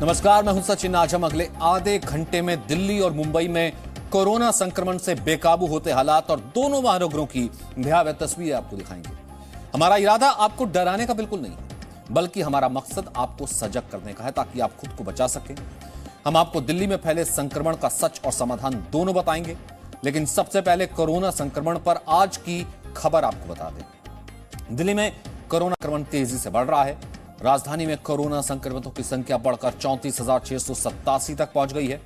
नमस्कार, मैं हूं सचिन। आज हम अगले आधे घंटे में दिल्ली और मुंबई में कोरोना संक्रमण से बेकाबू होते हालात और दोनों महानगरों की भयावह तस्वीरें आपको दिखाएंगे। हमारा इरादा आपको डराने का बिल्कुल नहीं है, बल्कि हमारा मकसद आपको सजग करने का है ताकि आप खुद को बचा सकें। हम आपको दिल्ली में फैले संक्रमण का सच और समाधान दोनों बताएंगे, लेकिन सबसे पहले कोरोना संक्रमण पर आज की खबर आपको बता दें। दिल्ली में कोरोना संक्रमण तेजी से बढ़ रहा है। राजधानी में कोरोना संक्रमितों की संख्या बढ़कर 34,687 तक पहुंच गई है।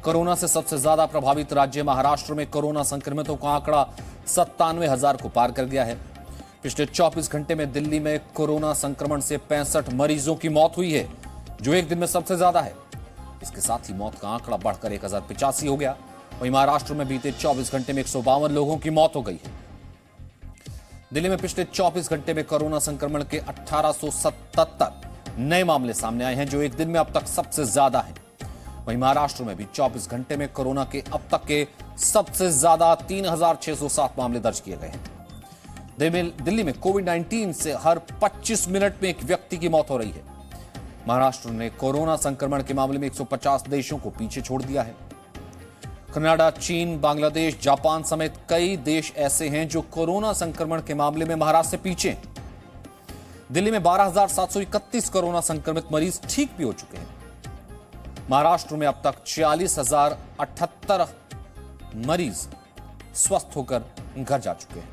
कोरोना से सबसे ज्यादा प्रभावित राज्य महाराष्ट्र में कोरोना संक्रमितों का आंकड़ा 97,000 को पार कर गया है। पिछले 24 घंटे में दिल्ली में कोरोना संक्रमण से 65 मरीजों की मौत हुई है, जो एक दिन में सबसे ज्यादा है। इसके साथ ही मौत का आंकड़ा बढ़कर 1085 हो गया। वहीं महाराष्ट्र में बीते 24 घंटे में 152 लोगों की मौत हो गई है। दिल्ली में पिछले 24 घंटे में कोरोना संक्रमण के 1877 नए मामले सामने आए हैं, जो एक दिन में अब तक सबसे ज्यादा है। वहीं महाराष्ट्र में भी 24 घंटे में कोरोना के अब तक के सबसे ज्यादा 3,607 मामले दर्ज किए गए हैं। दिल्ली में कोविड-19 से हर 25 मिनट में एक व्यक्ति की मौत हो रही है। महाराष्ट्र ने कोरोना संक्रमण के मामले में 150 देशों को पीछे छोड़ दिया है। कनाडा, चीन, बांग्लादेश, जापान समेत कई देश ऐसे हैं जो कोरोना संक्रमण के मामले में महाराष्ट्र से पीछे हैं। दिल्ली में 12,731 कोरोना संक्रमित मरीज ठीक भी हो चुके हैं। महाराष्ट्र में अब तक 46,078 मरीज स्वस्थ होकर घर जा चुके हैं।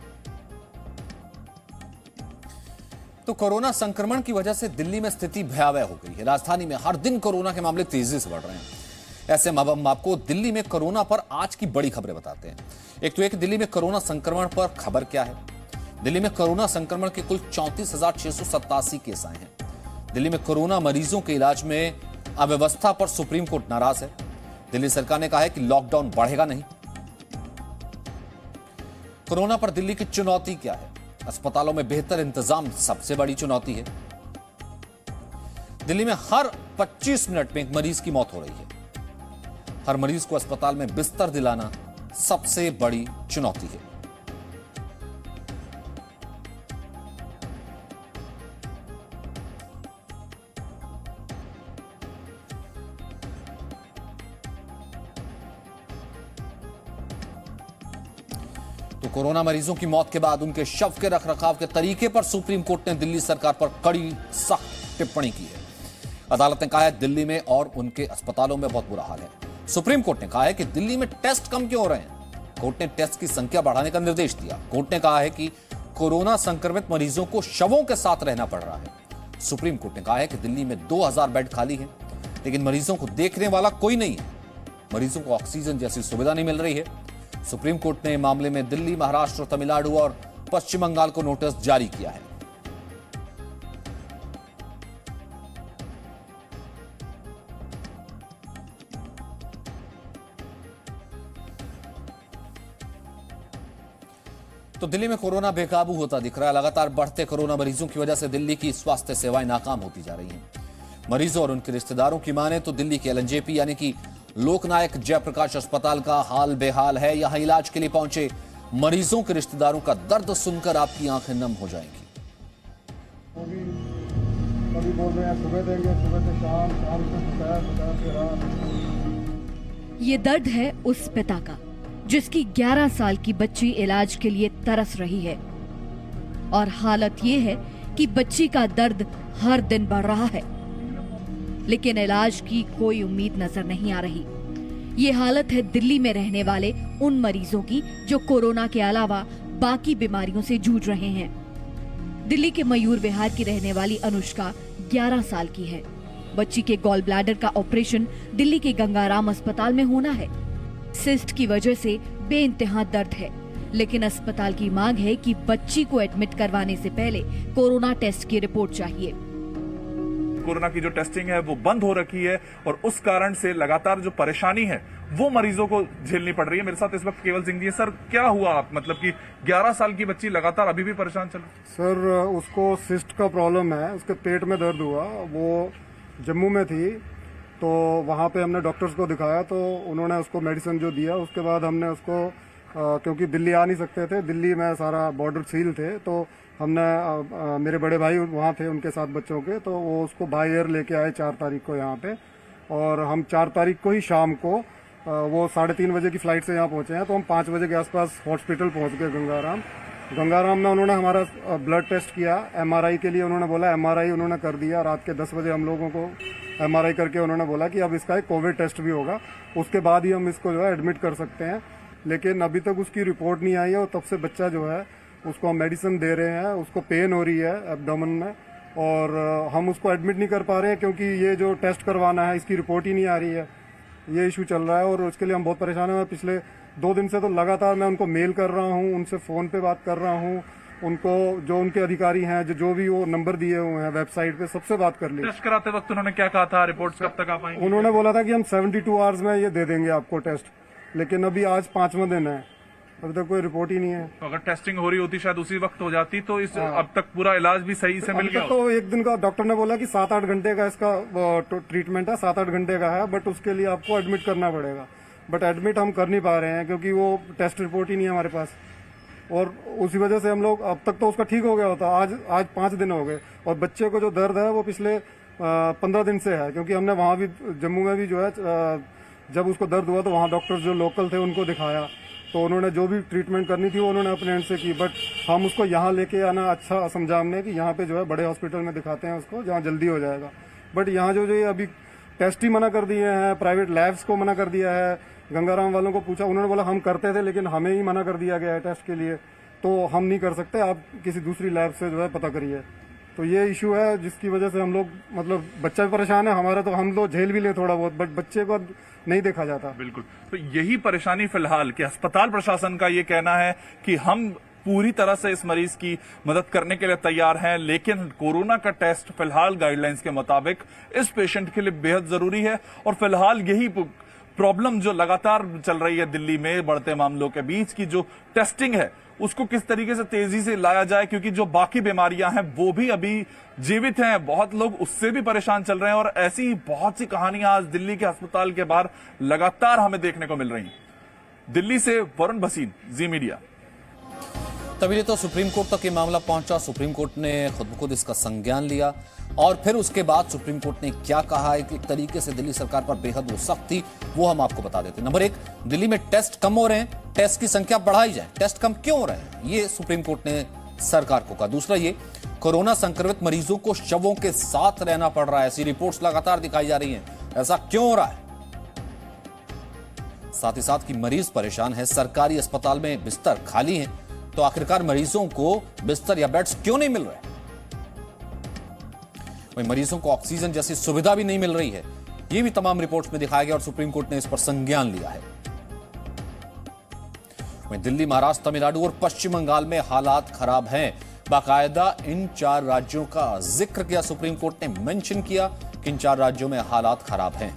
तो कोरोना संक्रमण की वजह से दिल्ली में स्थिति भयावह हो गई है। राजधानी में हर दिन कोरोना के मामले तेजी से बढ़ रहे हैं। ऐसे में हम आपको दिल्ली में कोरोना पर आज की बड़ी खबरें बताते हैं। एक तो दिल्ली में कोरोना संक्रमण पर खबर क्या है। दिल्ली में कोरोना संक्रमण के कुल 34,687 केस आए हैं। दिल्ली में कोरोना मरीजों के इलाज में अव्यवस्था पर सुप्रीम कोर्ट नाराज है। दिल्ली सरकार ने कहा है कि लॉकडाउन बढ़ेगा नहीं। कोरोना पर दिल्ली की चुनौती क्या है? अस्पतालों में बेहतर इंतजाम सबसे बड़ी चुनौती है। दिल्ली में हर 25 मिनट में एक मरीज की मौत हो रही है। हर मरीज को अस्पताल में बिस्तर दिलाना सबसे बड़ी चुनौती है। तो कोरोना मरीजों की मौत के बाद उनके शव के रखरखाव के तरीके पर सुप्रीम कोर्ट ने दिल्ली सरकार पर कड़ी सख्त टिप्पणी की है। अदालत ने कहा है दिल्ली में और उनके अस्पतालों में बहुत बुरा हाल है। सुप्रीम कोर्ट ने कहा है कि दिल्ली में टेस्ट कम क्यों हो रहे हैं। कोर्ट ने टेस्ट की संख्या बढ़ाने का निर्देश दिया। कोर्ट ने कहा है कि कोरोना संक्रमित मरीजों को शवों के साथ रहना पड़ रहा है। सुप्रीम कोर्ट ने कहा है कि दिल्ली में 2,000 बेड खाली हैं, लेकिन मरीजों को देखने वाला कोई नहीं है। मरीजों को ऑक्सीजन जैसी सुविधा नहीं मिल रही है। सुप्रीम कोर्ट ने मामले में दिल्ली, महाराष्ट्र, तमिलनाडु और पश्चिम बंगाल को नोटिस जारी किया है। तो दिल्ली में कोरोना बेकाबू होता दिख रहा है। लगातार बढ़ते कोरोना मरीजों की वजह से दिल्ली की स्वास्थ्य सेवाएं नाकाम होती जा रही हैं। मरीजों और उनके रिश्तेदारों की माने तो दिल्ली के एलएनजेपी यानी कि लोकनायक जयप्रकाश अस्पताल का हाल बेहाल है। यहां इलाज के लिए पहुंचे मरीजों के रिश्तेदारों का दर्द सुनकर आपकी आंखें नम हो जाएंगी। कभी बोल रहे हैं सुबह देंगे, सुबह से शाम, शाम से दोपहर, दोपहर से रात। ये दर्द है उस पिता का जिसकी 11 साल की बच्ची इलाज के लिए तरस रही है, और हालत ये है कि बच्ची का दर्द हर दिन बढ़ रहा है, लेकिन इलाज की कोई उम्मीद नजर नहीं आ रही। ये हालत है दिल्ली में रहने वाले उन मरीजों की जो कोरोना के अलावा बाकी बीमारियों से जूझ रहे हैं। दिल्ली के मयूर विहार की रहने वाली अनुष्का 11 साल की है। बच्ची के गॉल ब्लैडर का ऑपरेशन दिल्ली के गंगाराम अस्पताल में होना है। सिस्ट की वजह से बेइंतहा दर्द है, लेकिन अस्पताल की मांग है कि बच्ची को एडमिट करवाने से पहले कोरोना टेस्ट की रिपोर्ट चाहिए। कोरोना की जो टेस्टिंग है वो बंद हो रखी है और उस कारण से लगातार जो परेशानी है वो मरीजों को झेलनी पड़ रही है। मेरे साथ इस वक्त केवल सिंह जी। सर, क्या हुआ? मतलब कि 11 साल की बच्ची लगातार अभी भी परेशान चल रही? सर, उसको सिस्ट का प्रॉब्लम है। उसके पेट में दर्द हुआ। वो जम्मू में थी, तो वहाँ पे हमने डॉक्टर्स को दिखाया, तो उन्होंने उसको मेडिसिन जो दिया, उसके बाद हमने उसको क्योंकि दिल्ली आ नहीं सकते थे, दिल्ली में सारा बॉर्डर सील थे, तो हमने मेरे बड़े भाई वहाँ थे उनके साथ बच्चों के, तो वो उसको बाय एयर लेके आए 4 तारीख को यहाँ पे। और हम 4 तारीख को ही शाम को वो 3:30 बजे की फ्लाइट से यहाँ पहुंचे हैं, तो हम 5 बजे के आसपास हॉस्पिटल पहुंच गए गंगाराम में। उन्होंने हमारा ब्लड टेस्ट किया, MRI के लिए उन्होंने बोला, MRI उन्होंने कर दिया। रात के 10 बजे हम लोगों को MRI करके उन्होंने बोला कि अब इसका एक कोविड टेस्ट भी होगा, उसके बाद ही हम इसको जो है एडमिट कर सकते हैं। लेकिन अभी तक उसकी रिपोर्ट नहीं आई है और तब से बच्चा जो है उसको हम मेडिसिन दे रहे हैं, उसको पेन हो रही है एब्डोमेन में, और हम उसको एडमिट नहीं कर पा रहे हैं क्योंकि ये जो टेस्ट करवाना है इसकी रिपोर्ट ही नहीं आ रही है। ये इशू चल रहा है और उसके लिए हम बहुत परेशान हैं। पिछले 2 दिन से तो लगातार मैं उनको मेल कर रहा हूँ, उनसे फोन पे बात कर रहा हूँ, उनको जो उनके अधिकारी हैं जो भी वो नंबर दिए हुए हैं वेबसाइट पे, सबसे बात कर ली। टेस्ट कराते वक्त उन्होंने क्या कहा था, रिपोर्ट्स कब तक आ पाएंगी? उन्होंने बोला था कि हम 72 आवर्स में ये दे देंगे आपको टेस्ट, लेकिन अभी आज 5वां दिन है, अभी तक कोई रिपोर्ट ही नहीं है। तो अगर टेस्टिंग हो रही होती शायद उसी वक्त हो जाती, तो इस अब तक पूरा इलाज भी सही से मिल गया। तो 1 दिन का डॉक्टर ने बोला कि 7-8 घंटे का इसका ट्रीटमेंट है, 7-8 घंटे का है, बट उसके लिए आपको एडमिट करना पड़ेगा। बट एडमिट हम कर नहीं पा रहे हैं क्योंकि वो टेस्ट रिपोर्ट ही नहीं है हमारे पास, और उसी वजह से हम लोग, अब तक तो उसका ठीक हो गया होता, आज 5 दिन हो गए। और बच्चे को जो दर्द है वो पिछले 15 दिन से है, क्योंकि हमने वहां भी जम्मू में भी जो है जब उसको दर्द हुआ तो वहाँ डॉक्टर्स जो लोकल थे उनको दिखाया, तो उन्होंने जो भी ट्रीटमेंट करनी थी वो उन्होंने अपने एंड से की। बट हम उसको यहाँ लेके आना अच्छा समझा हमने कि यहाँ पे जो है बड़े हॉस्पिटल में दिखाते हैं उसको, जहाँ जल्दी हो जाएगा। बट यहाँ जो ये अभी टेस्ट ही मना कर दिए हैं, प्राइवेट लैब्स को मना कर दिया है। गंगाराम वालों को पूछा, उन्होंने बोला हम करते थे लेकिन हमें ही मना कर दिया गया है टेस्ट के लिए, तो हम नहीं कर सकते, आप किसी दूसरी लैब से जो है पता करिए। तो ये इशू है जिसकी वजह से हम लोग, मतलब बच्चा भी परेशान है हमारा, तो हम लोग झेल भी ले थोड़ा बहुत, बट बच्चे को नहीं देखा जाता। बिल्कुल, तो यही परेशानी फिलहाल कि अस्पताल प्रशासन का ये कहना है कि हम पूरी तरह से इस मरीज की मदद करने के लिए तैयार हैं, लेकिन कोरोना का टेस्ट फिलहाल गाइडलाइंस के मुताबिक इस पेशेंट के लिए बेहद जरूरी है। और फिलहाल यही प्रॉब्लम जो लगातार चल रही है दिल्ली में बढ़ते मामलों के बीच की जो टेस्टिंग है उसको किस तरीके से तेजी से लाया जाए, क्योंकि जो बाकी बीमारियां हैं वो भी अभी जीवित हैं, बहुत लोग उससे भी परेशान चल रहे हैं। और ऐसी ही बहुत सी कहानियां आज दिल्ली के अस्पताल के बाहर लगातार हमें देखने को मिल रही हैं। दिल्ली से वरुण भसीन, जी मीडिया। तभी तो सुप्रीम कोर्ट तक ये मामला पहुंचा, सुप्रीम कोर्ट ने खुद ब खुद इसका संज्ञान लिया और फिर उसके बाद सुप्रीम कोर्ट ने क्या कहा, एक तरीके से दिल्ली सरकार पर बेहद वो सख्त थी, वो हम आपको बता देते हैं। नंबर 1, दिल्ली में टेस्ट कम हो रहे हैं, टेस्ट की संख्या बढ़ाई जाए। टेस्ट कम क्यों हो रहे हैं, ये सुप्रीम कोर्ट ने सरकार को कहा। दूसरा, ये कोरोना संक्रमित मरीजों को शवों के साथ रहना पड़ रहा है, ऐसी रिपोर्ट्स लगातार दिखाई जा रही हैं, ऐसा क्यों हो रहा है। साथ ही साथ कि मरीज परेशान है, सरकारी अस्पताल में बिस्तर खाली हैं, तो आखिरकार मरीजों को बिस्तर या बेड्स क्यों नहीं मिल रहे। वहीं मरीजों को ऑक्सीजन जैसी सुविधा भी नहीं मिल रही है, ये भी तमाम रिपोर्ट्स में दिखाया गया और सुप्रीम कोर्ट ने इस पर संज्ञान लिया है। वहीं दिल्ली, महाराष्ट्र, तमिलनाडु और पश्चिम बंगाल में हालात खराब हैं। बाकायदा इन 4 राज्यों का जिक्र किया सुप्रीम कोर्ट ने, मेंशन किया कि इन 4 राज्यों में हालात खराब हैं।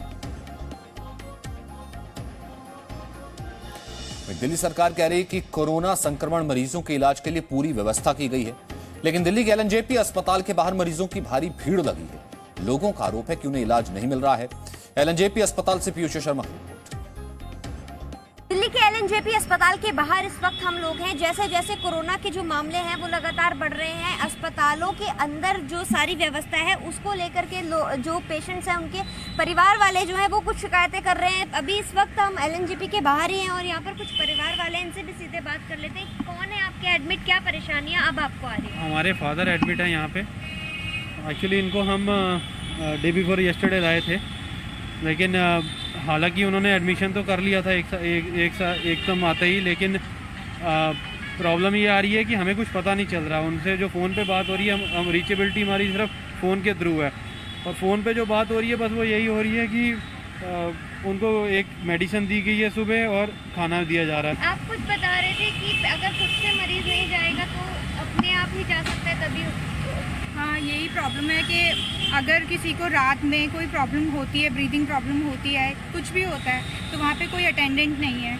दिल्ली सरकार कह रही है कि कोरोना संक्रमण मरीजों के इलाज के लिए पूरी व्यवस्था की गई है, लेकिन दिल्ली के LNJP अस्पताल के बाहर मरीजों की भारी भीड़ लगी है। लोगों का आरोप है कि उन्हें इलाज नहीं मिल रहा है। LNJP अस्पताल से पीयूष शर्मा। दिल्ली के LNJP अस्पताल के बाहर इस वक्त हम लोग हैं। जैसे जैसे कोरोना के जो मामले हैं वो लगातार बढ़ रहे हैं, अस्पतालों के अंदर जो सारी व्यवस्था है उसको लेकर के जो पेशेंट्स हैं उनके परिवार वाले जो हैं वो कुछ शिकायतें कर रहे हैं। अभी इस वक्त हम LNJP के बाहर ही हैं और यहाँ पर कुछ परिवार वाले, इनसे भी सीधे बात कर लेते हैं। कौन है आपके एडमिट, क्या परेशानियाँ अब आपको आ रही है? हमारे फादर एडमिट है यहाँ पे। एक्चुअली इनको हम डे बिफोर यस्टरडे लाए थे, लेकिन हालांकि उन्होंने एडमिशन तो कर लिया था एकदम आते ही, लेकिन प्रॉब्लम ये आ रही है कि हमें कुछ पता नहीं चल रहा। उनसे जो फ़ोन पे बात हो रही है, हम रीचेबिलिटी हमारी सिर्फ फ़ोन के थ्रू है, और फ़ोन पे जो बात हो रही है बस वो यही हो रही है कि उनको एक मेडिसिन दी गई है सुबह और खाना दिया जा रहा है। आप कुछ बता रहे थे कि अगर खुद से मरीज नहीं जाएगा तो अपने आप ही जा सकता है तभी। हाँ, यही प्रॉब्लम है कि अगर किसी को रात में कोई प्रॉब्लम होती है, ब्रीदिंग प्रॉब्लम होती है, कुछ भी होता है, तो वहाँ पे कोई अटेंडेंट नहीं है,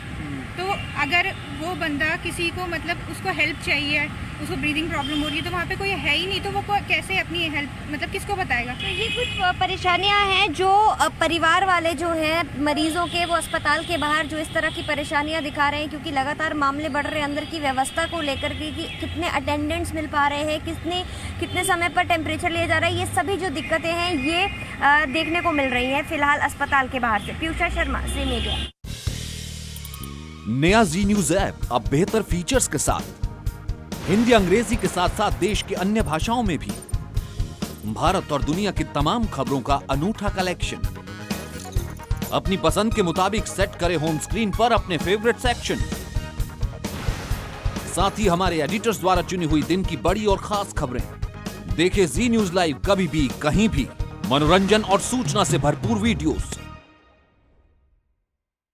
तो अगर वो बंदा किसी को मतलब उसको हेल्प चाहिए उसको ब्रीदिंग प्रॉब्लम हो रही है, तो वहाँ पे कोई है ही नहीं, तो वो कैसे अपनी हेल्प मतलब किसको बताएगा? तो ये कुछ परेशानियां हैं जो परिवार वाले जो हैं मरीजों के, वो अस्पताल के बाहर जो इस तरह की परेशानियां दिखा रहे हैं, क्योंकि लगातार मामले बढ़ रहे हैं अंदर की व्यवस्था को लेकर के कि कितने अटेंडेंट्स मिल पा रहे हैं, कितने समय पर टेम्परेचर लिया जा रहा है, ये सभी जो दिक्कतें हैं ये देखने को मिल रही हैं फिलहाल अस्पताल के बाहर से। पीयूषा शर्मा, ज़ी मीडिया। नया जी न्यूज ऐप अब बेहतर फीचर्स के साथ हिंदी अंग्रेजी के साथ साथ देश की अन्य भाषाओं में भी भारत और दुनिया की तमाम खबरों का अनूठा कलेक्शन। अपनी पसंद के मुताबिक सेट करें होम स्क्रीन पर अपने फेवरेट सेक्शन। साथ ही हमारे एडिटर्स द्वारा चुनी हुई दिन की बड़ी और खास खबरें। देखें जी न्यूज लाइव कभी भी कहीं भी, मनोरंजन और सूचना से भरपूर वीडियोस,